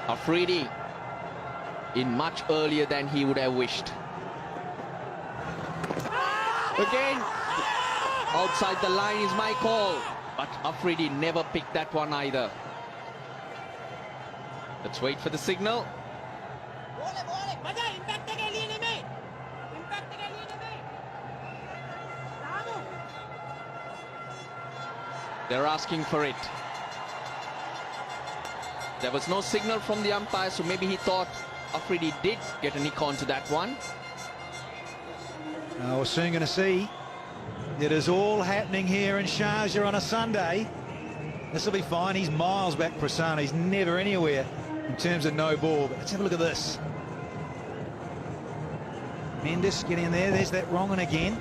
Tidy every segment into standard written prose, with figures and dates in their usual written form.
Afridi in much earlier than he would have wished. Again, outside the line is my call, but Afridi never picked that one either. Let's wait for the signal. They're asking for it. There was no signal from the umpire, so maybe he thought Afridi did get a nick onto that one. We're soon going to see. It is all happening here in Sharjah on a Sunday. This will be fine. He's miles back, Prasanna. He's never anywhere in terms of no ball. But let's have a look at this. Mendes getting in there. There's that wrong one again.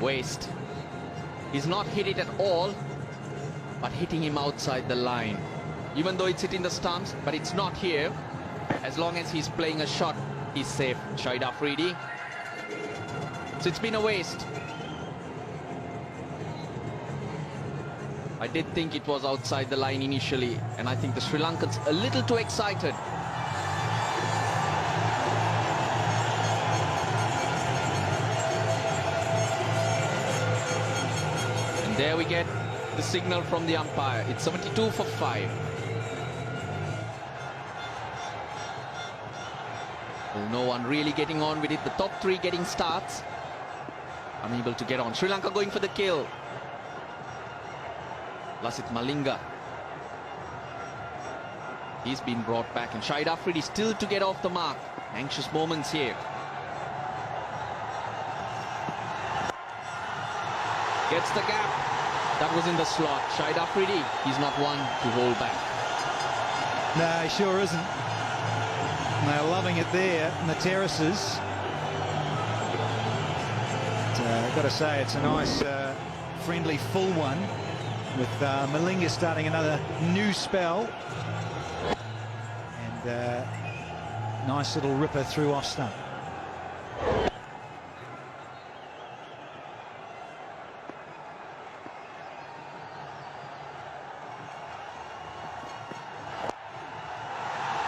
Waste. He's not hit it at all, but hitting him outside the line. Even though it's hitting the stumps, but it's not here. As long as he's playing a shot, he's safe. Shahid Afridi. So it's been a waste. I did think it was outside the line initially, and I think the Sri Lankans a little too excited. And there we get the signal from the umpire. It's 72 for 5. Well, no one really getting on with it. The top three getting starts. Unable to get on. Sri Lanka going for the kill. Lasit Malinga. He's been brought back, and Shahid Afridi still to get off the mark. Anxious moments here. Gets the gap. That was in the slot. Shahid Afridi, he's not one to hold back. No, he sure isn't. And they're loving it there in the terraces. I've got to say, it's a nice, friendly, full one, with Malinga starting another new spell. And nice little ripper through off stump.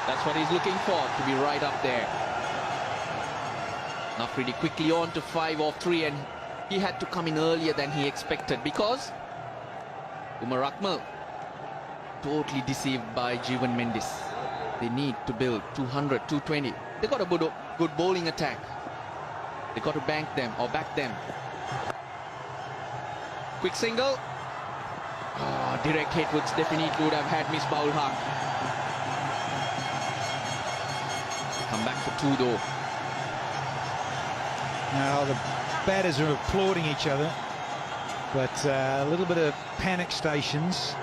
That's what he's looking for, to be right up there. Afridi quickly on to 5 off 3, and he had to come in earlier than he expected because Umar Akmal totally deceived by Jeevan Mendes. They need to build 200, 220. They got a good bowling attack. They got to bank them or back them. Quick single. Oh, direct hit would definitely would have had Miss Baul Haq. Come back for 2 though. Now the batters are applauding each other, but a little bit of panic stations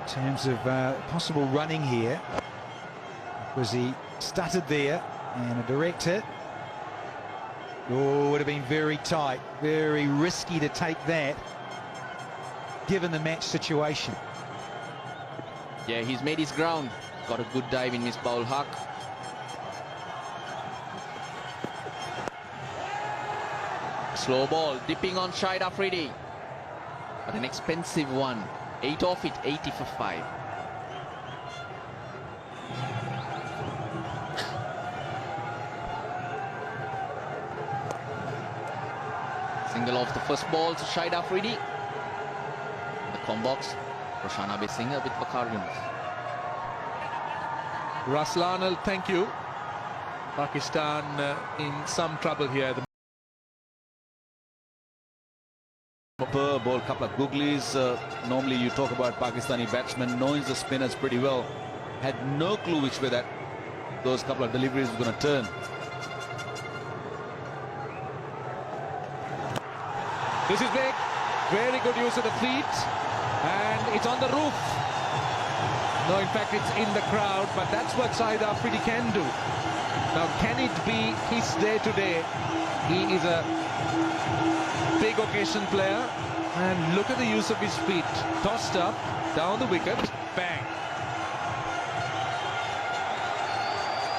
in terms of possible running here, because he stuttered there, and a direct hit. Oh, would have been very tight, very risky to take that given the match situation. Yeah, he's made his ground. Got a good dive in Miss Baul Haq. Slow ball, dipping on Shahid Afridi. But an expensive one. 8 off it, 80 for 5. Single off the first ball to Shahid Afridi. The combox, Roshana Besinger with Waqar Yunus. Raslanal, thank you. Pakistan in some trouble here. Per ball, couple of googlies. Normally you talk about Pakistani batsmen knowing the spinners pretty well. Had no clue which way that those couple of deliveries were going to turn. This is big. Very good use of the feet. And it's on the roof. No, in fact, it's in the crowd. But that's what Shahid Afridi can do. Now, can it be his day today? He is a big occasion player, and look at the use of his feet. Tossed up, down the wicket, bang.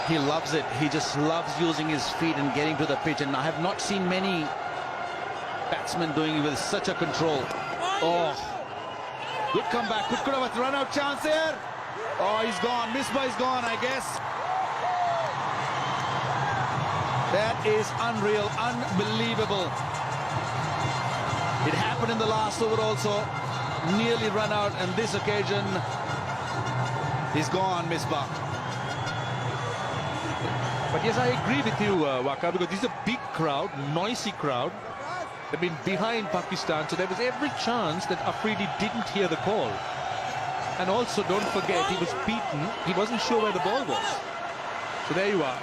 He loves it. He just loves using his feet and getting to the pitch, and I have not seen many batsmen doing it with such a control. Oh, good comeback. Could have a run out chance there. Oh, he's gone. Misbah is gone, I guess. That is unreal, unbelievable. It happened in the last over also. Nearly run out, and this occasion, he's gone, Misbah. But yes, I agree with you, Waka, because this is a big crowd, noisy crowd. They've been behind Pakistan, so there was every chance that Afridi didn't hear the call. And also, don't forget, he was beaten. He wasn't sure where the ball was. So there you are.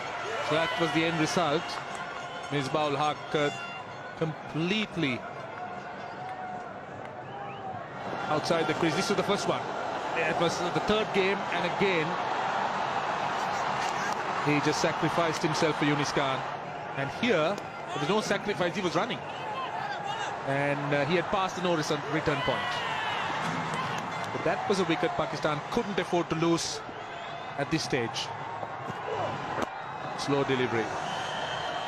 So that was the end result. Misbah ul Haq completely outside the crease. This was the first one. It was the third game, and again, he just sacrificed himself for Yunis Khan. And here, there was no sacrifice, he was running. And he had passed the no return point. But that was a wicket Pakistan couldn't afford to lose at this stage. Slow delivery.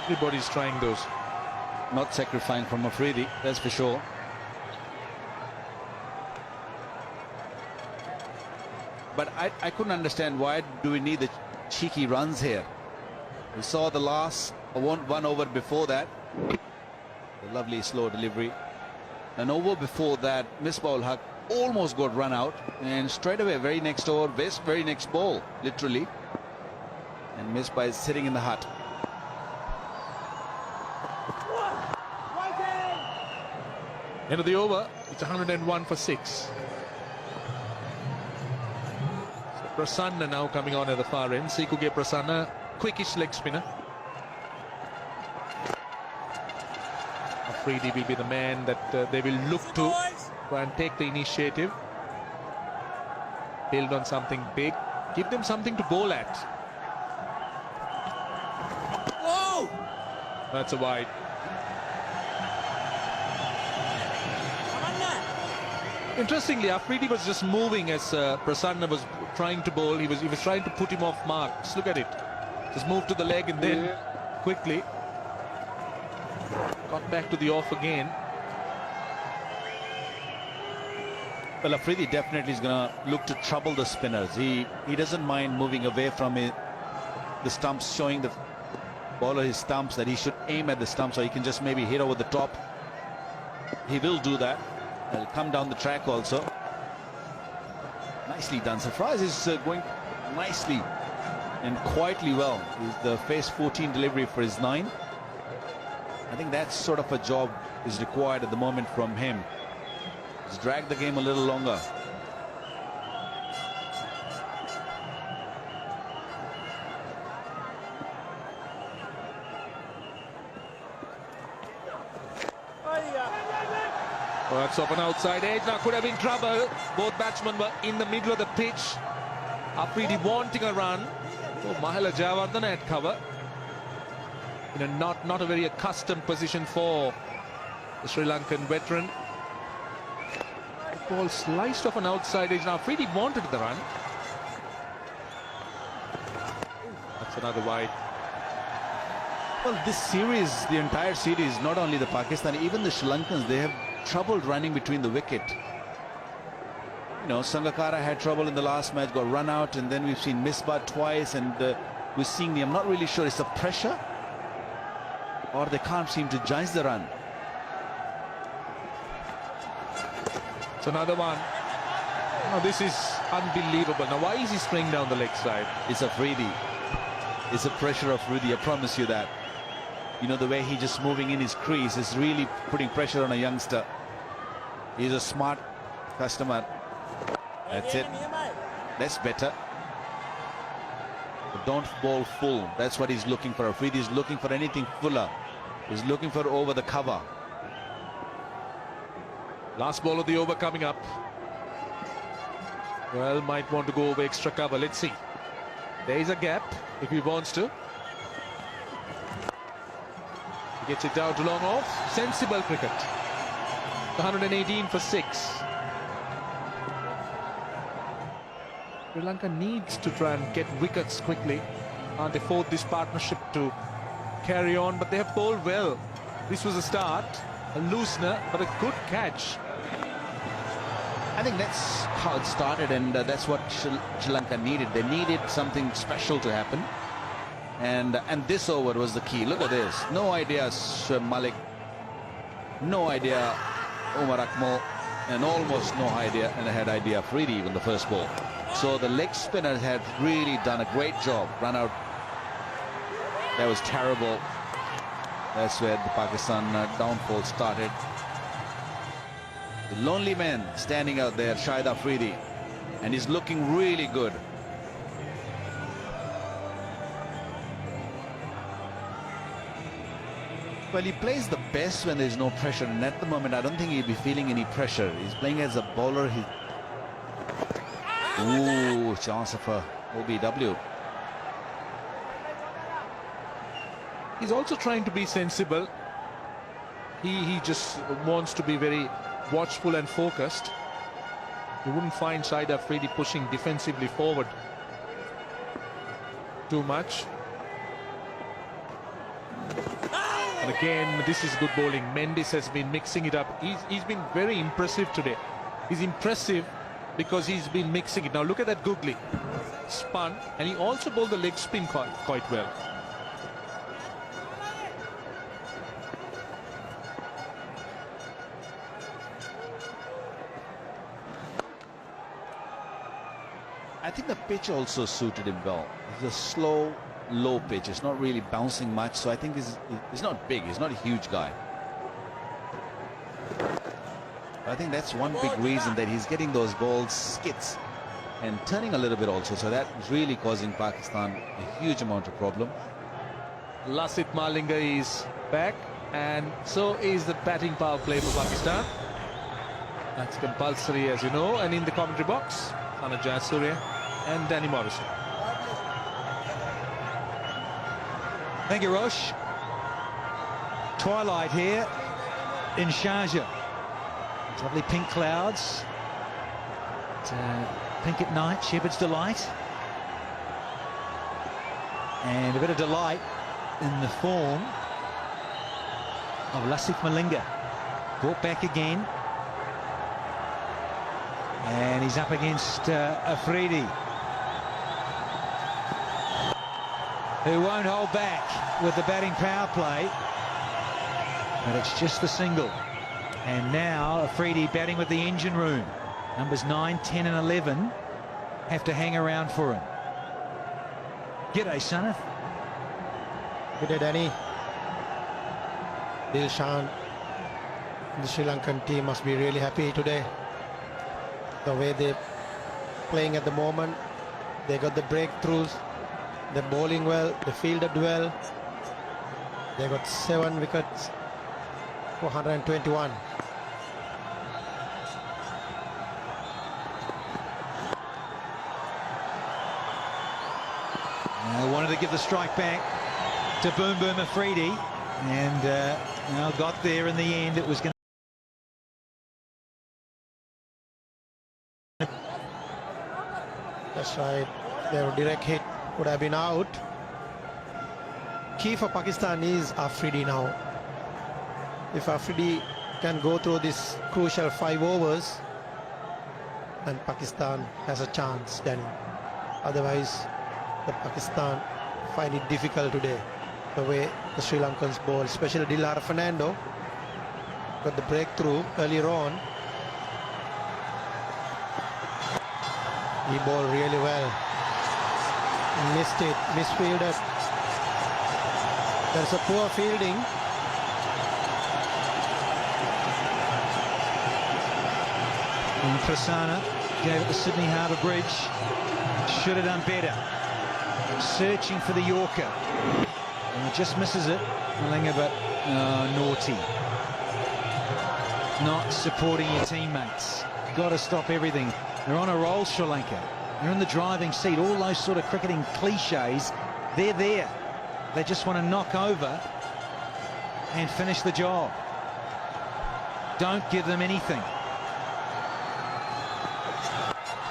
Everybody's trying those. Not sacrificing from Afridi, that's for sure. But I couldn't understand, why do we need the cheeky runs here? We saw the last one over before that. The lovely slow delivery. An over before that, Misbah ul Haq almost got run out, and straight away, very next over, very next ball, literally. And Misbah is sitting in the hut. End of the over, it's 101 for 6. Prasanna now coming on at the far end. Sikuge Prasanna, quickish leg spinner. Afridi will be the man that they will look to try and take the initiative. Build on something big. Give them something to bowl at. Whoa! That's a wide. Interestingly, Afridi was just moving as Prasanna was trying to bowl. He was trying to put him off mark. Just look at it. Just moved to the leg and then quickly got back to the off again. Well, Afridi definitely is going to look to trouble the spinners. He doesn't mind moving away from the stumps, showing the bowler his stumps that he should aim at the stumps, so he can just maybe hit over the top. He will do that. He'll come down the track also. Nicely done. Surprise is going nicely and quietly well. Is the phase 14 delivery for his 9. I think that sort of a job is required at the moment from him. Just drag the game a little longer. Oh, that's off an outside edge. Now could have been trouble. Both batsmen were in the middle of the pitch. Afridi wanting a run. Oh, Mahela Jayawardene at cover. In a not a very accustomed position for the Sri Lankan veteran. The ball sliced off an outside edge. Now Afridi wanted the run. That's another wide. Well, this series, the entire series, not only the Pakistani, even the Sri Lankans, they have trouble running between the wicket. You know, Sangakkara had trouble in the last match, got run out, and then we've seen Misbah twice, and we're seeing I'm not really sure, it's the pressure or they can't seem to judge the run. It's another one. Oh, this is unbelievable. Now why is he spraying down the leg side? It's Afridi. It's the pressure of Afridi, I promise you that. You know, the way he just moving in his crease is really putting pressure on a youngster. He's a smart customer. That's it. That's better. But don't bowl full. That's what he's looking for. Afridi is looking for anything fuller. He's looking for over the cover. Last ball of the over coming up. Well, might want to go over extra cover. Let's see. There is a gap if he wants to. He gets it down to long off. Sensible cricket. 118 for 6. Sri Lanka needs to try and get wickets quickly. Can't afford this partnership to carry on, but they have bowled well. This was a start, a loosener, but a good catch. I think that's how it started, and that's what Sri Lanka needed. They needed something special to happen, and this over was the key. Look at this. No idea Shoaib Malik, no idea Umar Akmal, and almost no idea, and I had idea Afridi even the first ball. So the leg spinners had really done a great job. Run out. That was terrible. That's where the Pakistan downfall started. The lonely man standing out there, Shahid Afridi, and he's looking really good. Well, he plays the best when there's no pressure, and at the moment I don't think he'll be feeling any pressure. He's playing as a bowler. Ooh, chance of a OBW. He's also trying to be sensible. He just wants to be very watchful and focused. You wouldn't find Shahid Afridi pushing defensively forward too much. And again, this is good bowling. Mendes has been mixing it up. He's been very impressive today. He's impressive because he's been mixing it. Now look at that googly. Spun, and he also bowled the leg spin quite well. I think the pitch also suited him well. It's a slow, low pitch. It's not really bouncing much, so I think he's not big. He's not a huge guy. I think that's one big reason that he's getting those balls skits and turning a little bit also. So that is really causing Pakistan a huge amount of problem. Lasith Malinga is back, and so is the batting power play for Pakistan. That's compulsory, as you know. And in the commentary box, Sana Jayasuriya and Danny Morrison. Thank you, Rosh. Twilight here in Sharjah. Lovely pink clouds. Pink at night, Shepherd's Delight. And a bit of delight in the form of Lasith Malinga. Brought back again. And he's up against Afridi, who won't hold back with the batting power play. But it's just the single. And now Afridi batting with the engine room. Numbers 9, 10 and 11 have to hang around for him. G'day, Sanath. G'day, Danny. Dilshan, the Sri Lankan team must be really happy today. The way they're playing at the moment, they got the breakthroughs, they're bowling well, they fielded well. They got 7 wickets for 121. I wanted to give the strike back to Boom Boom Afridi, and got there in the end. It was going to... That's right, their direct hit would have been out. Key for Pakistan is Afridi now. If Afridi can go through this crucial 5 overs, then Pakistan has a chance, Danny. Otherwise, the Pakistan find it difficult today. The way the Sri Lankans bowl, especially Dilhara Fernando, got the breakthrough earlier on. He bowled really well. Missed it, misfielded. There's a poor fielding. And Prasanna gave it to Sydney Harbour Bridge. Should have done better. Searching for the Yorker. And it just misses it. Malinga, but naughty. Not supporting your teammates. Got to stop everything. They're on a roll, Sri Lanka. They're in the driving seat. All those sort of cricketing cliches, they're there. They just want to knock over and finish the job. Don't give them anything.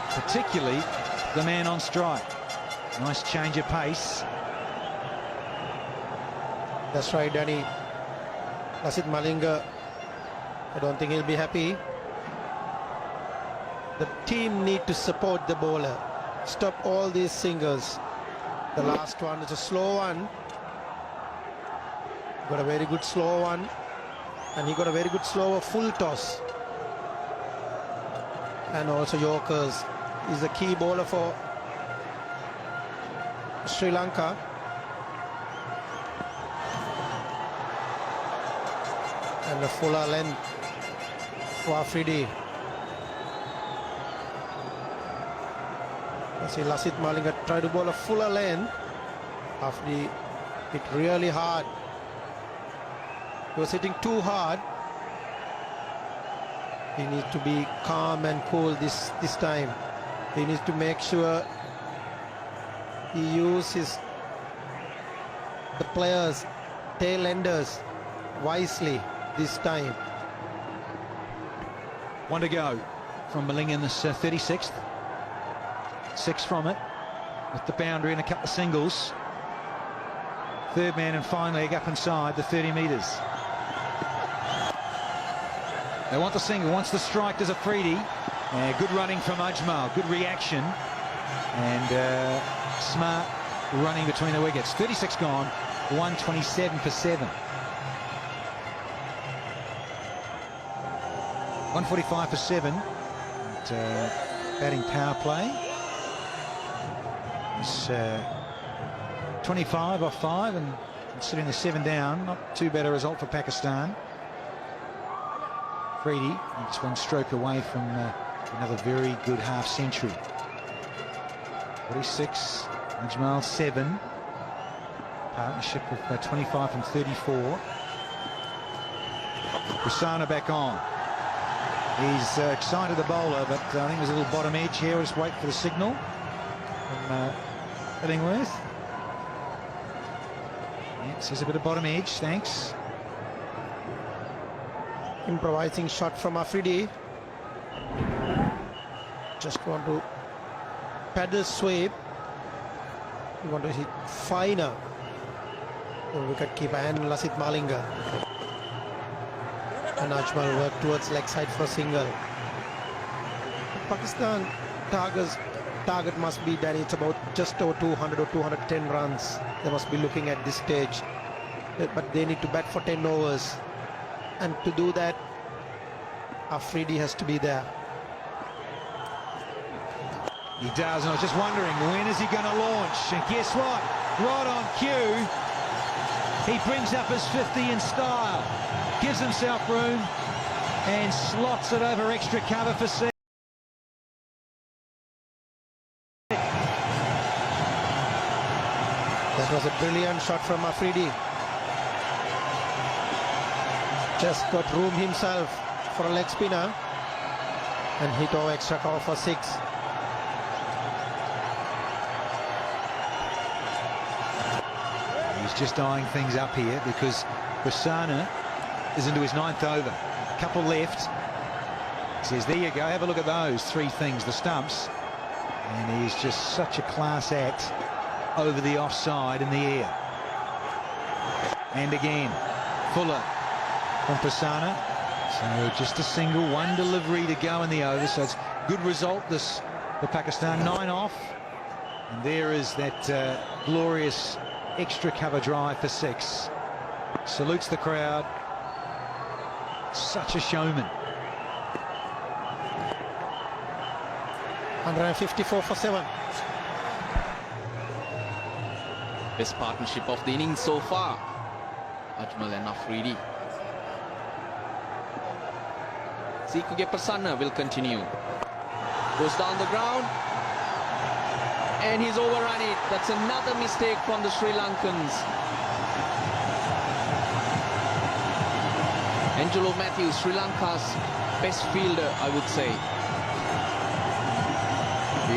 Particularly the man on strike. Nice change of pace. That's right, Danny. Lasith Malinga, I don't think he'll be happy. The team need to support the bowler. Stop all these singles. The last one is a slow one. Got a very good slow one. And he got a very good slow full toss. And also Yorkers. He's the key bowler for Sri Lanka. And a fuller length for Afridi. See Lasith Malinga try to bowl a fuller length. Afridi hit really hard. He was hitting too hard. He needs to be calm and cool this time. He needs to make sure he uses the players, tail enders wisely this time. One to go from Malinga in this 36th. 6 from it, with the boundary and a couple of singles. Third man and finally up inside the 30 metres. They want the single, wants the strike, there's Afridi. Good running from Ajmal, good reaction. And smart running between the wickets. 36 gone, 127 for 7. 145 for 7. Batting power play. It's 25 off 5 and considering the 7 down, not too bad a result for Pakistan. Afridi, it's 1 stroke away from another very good half century. 46, Ajmal 7. Partnership of 25 from 34. Prasanna back on. He's excited the bowler, but I think there's a little bottom edge here. We'll just wait for the signal from Illingworth. Yes, there's a bit of bottom edge, thanks. Improvising shot from Afridi. Just want to paddle sweep. You want to hit finer. The wicketkeeper and Lasith Malinga. And Ajmal work towards leg side for a single. Pakistan target must be that it's about just over 200 or 210 runs. They must be looking at this stage. But they need to bat for 10 overs. And to do that, Afridi has to be there. He does, and I was just wondering, when is he going to launch? And guess what? Right on cue, he brings up his 50 in style, gives himself room, and slots it over extra cover for 6. That was a brilliant shot from Afridi. Just got room himself for a leg spinner and hit over extra cover for 6. He's just eyeing things up here because Prasanna is into his 9th over. A couple left. He says, there you go, have a look at those 3 things, the stumps. And he's just such a class act over the offside in the air. And again, Fuller from Prasanna. So just a single, 1 delivery to go in the over. So it's good result this for Pakistan. 9 off. And there is that glorious extra cover drive for 6. Salutes the crowd. Such a showman. 154 for 7. Best partnership of the innings so far. Ajmal and Afridi. Sikuge Prasanna will continue. Goes down the ground. And he's overrun it. That's another mistake from the Sri Lankans. Angelo Matthews, Sri Lanka's best fielder, I would say.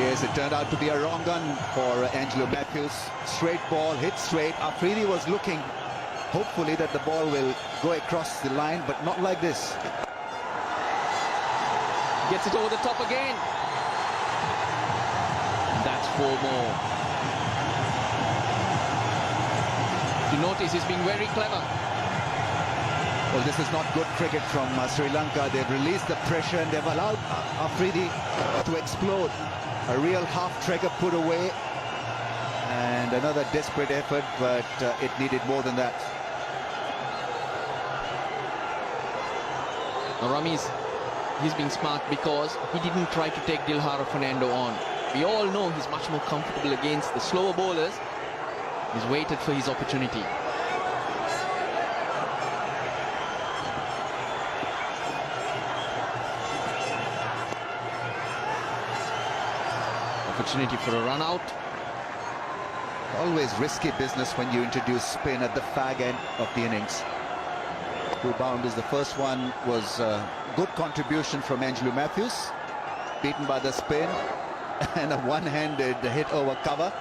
Yes, it turned out to be a wrong gun for Angelo Matthews. Straight ball, hit straight. Afridi was looking, hopefully, that the ball will go across the line, but not like this. Gets it over the top again. That's 4 more. If you notice, he's been very clever. Well, this is not good cricket from Sri Lanka. They've released the pressure and they've allowed Afridi to explode. A real half-trigger put away. And another desperate effort, but it needed more than that. Now Ramesh, he's being smart because he didn't try to take Dilhara Fernando on. We all know he's much more comfortable against the slower bowlers. He's waited for his opportunity. Opportunity for a run out. Always risky business when you introduce spin at the fag end of the innings. 2 boundaries. The first one was a good contribution from Angelo Matthews, beaten by the spin, and a one-handed hit over cover.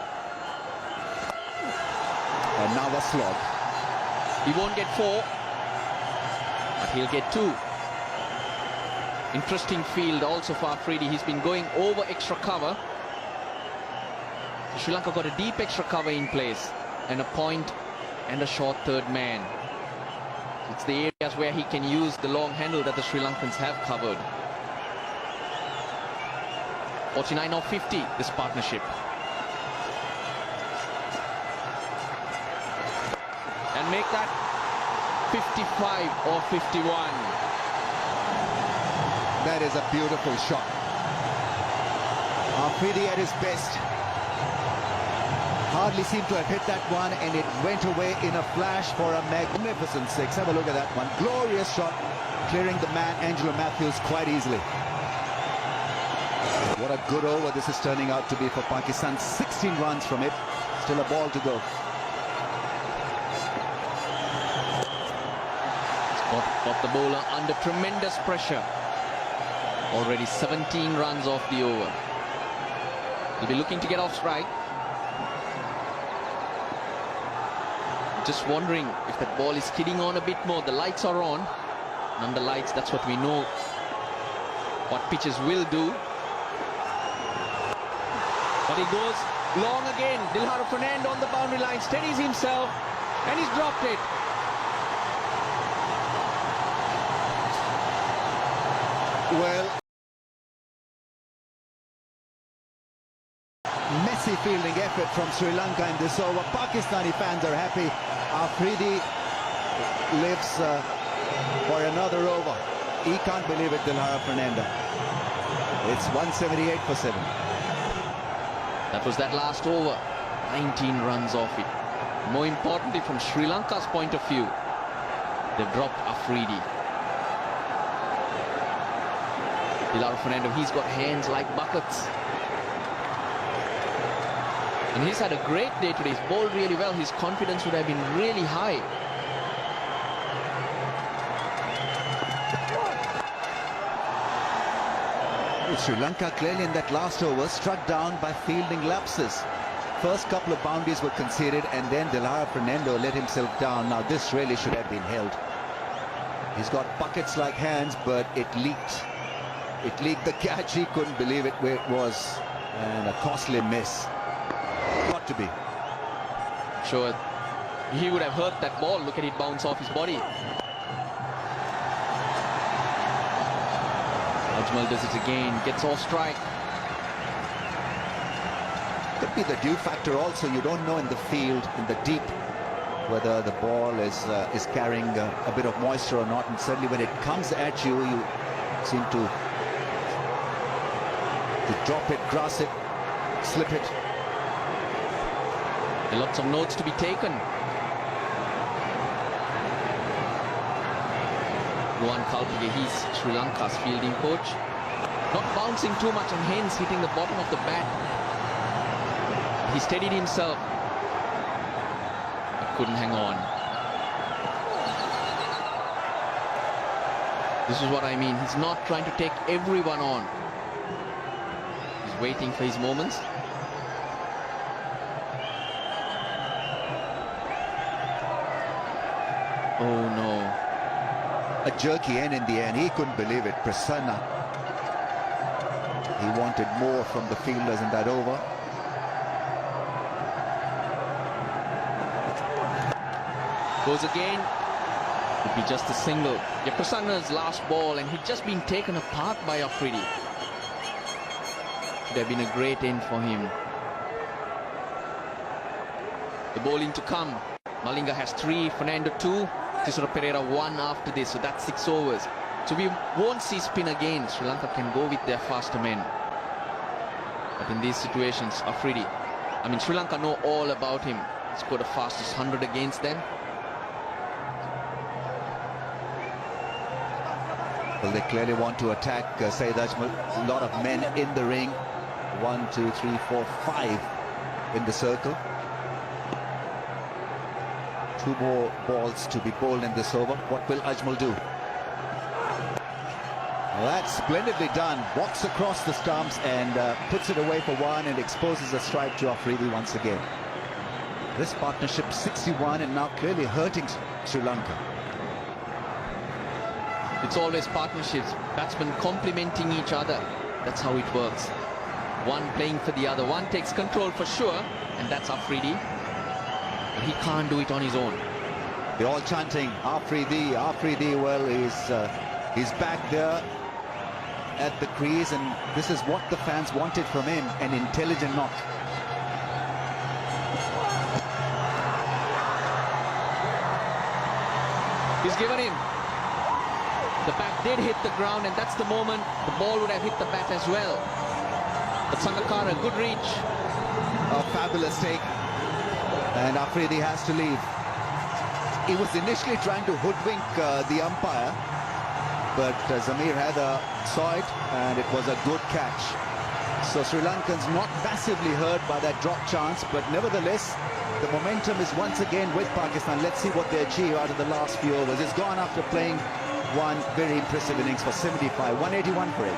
And now a slog. He won't get 4, but he'll get 2. Interesting field also for Afridi. He's been going over extra cover. Sri Lanka got a deep extra cover in place and a point and a short third man. It's the areas where he can use the long handle that the Sri Lankans have covered. 49 or 50, this partnership. And make that 55 or 51. That is a beautiful shot. Afridi at his best. Hardly seemed to have hit that one, and it went away in a flash for a magnificent 6. Have a look at that one. Glorious shot, clearing the man Angelo Matthews quite easily. What a good over this is turning out to be for Pakistan. 16 runs from it. Still a ball to go. Got the bowler under tremendous pressure. Already 17 runs off the over. He'll be looking to get off strike. Just wondering if that ball is skidding on a bit more. The lights are on. And under lights, that's what we know what pitches will do. But he goes long again. Dilhara Fernando on the boundary line, steadies himself, and he's dropped it. Well, messy fielding effort from Sri Lanka in this over. Pakistani fans are happy. Afridi lives for another over. He can't believe it, Dilhara Fernando. It's 178 for 7. That was that last over. 19 runs off it. More importantly, from Sri Lanka's point of view, they've dropped Afridi. Dilhara Fernando, he's got hands like buckets. And he's had a great day today. He's bowled really well. His confidence would have been really high. Sri Lanka clearly in that last over struck down by fielding lapses. First couple of boundaries were conceded, and then Dilhara Fernando let himself down. Now this really should have been held. He's got buckets like hands, but it leaked. It leaked the catch. He couldn't believe it where it was, and a costly miss. Got to be. Sure, he would have hurt that ball. Look at it bounce off his body. Ajmal does it again, gets off strike. Could be the dew factor also. You don't know in the field, in the deep, whether the ball is carrying a bit of moisture or not. And certainly when it comes at you, you seem to drop it, grass it, slip it. There are lots of notes to be taken. Ruan Kalpige, he's Sri Lanka's fielding coach. Not bouncing too much and hence hitting the bottom of the bat. He steadied himself, but couldn't hang on. This is what I mean. He's not trying to take everyone on. He's waiting for his moments. Oh no. A jerky end in the end. He couldn't believe it. Prasanna. He wanted more from the fielders in that over. Goes again. Could be just a single. Prasanna's last ball, and he'd just been taken apart by Afridi. Should have been a great end for him. The bowling to come. Malinga has 3, Fernando 2, Tisora Pereira 1 after this, so that's 6 overs. So we won't see spin again. Sri Lanka can go with their faster men. But in these situations, Afridi, Sri Lanka know all about him. He scored the fastest 100 against them. Well, they clearly want to attack Saeed Ajmal. A lot of men in the ring. 1, 2, 3, 4, 5 in the circle. 2 more balls to be bowled in this over. What will Ajmal do? Well, that's splendidly done. Walks across the stumps and puts it away for 1 and exposes a strike to Afridi once again. This partnership 61 and now clearly hurting Sri Lanka. It's always partnerships, batsmen complementing each other. That's how it works. One playing for the other. One takes control for sure, and that's Afridi. But he can't do it on his own. They're all chanting, Afridi, Afridi. Well, he's back there at the crease, and this is what the fans wanted from him, an intelligent knock. He's given him. The bat did hit the ground, and that's the moment the ball would have hit the bat as well. But Sangakkara, good reach. A fabulous take. And Afridi has to leave. He was initially trying to hoodwink the umpire, but Zamir Haider saw it, and it was a good catch. So Sri Lankans not massively hurt by that drop chance, but nevertheless, the momentum is once again with Pakistan. Let's see what they achieve out of the last few overs. It's gone after playing one very impressive innings for 75, 181 for 8.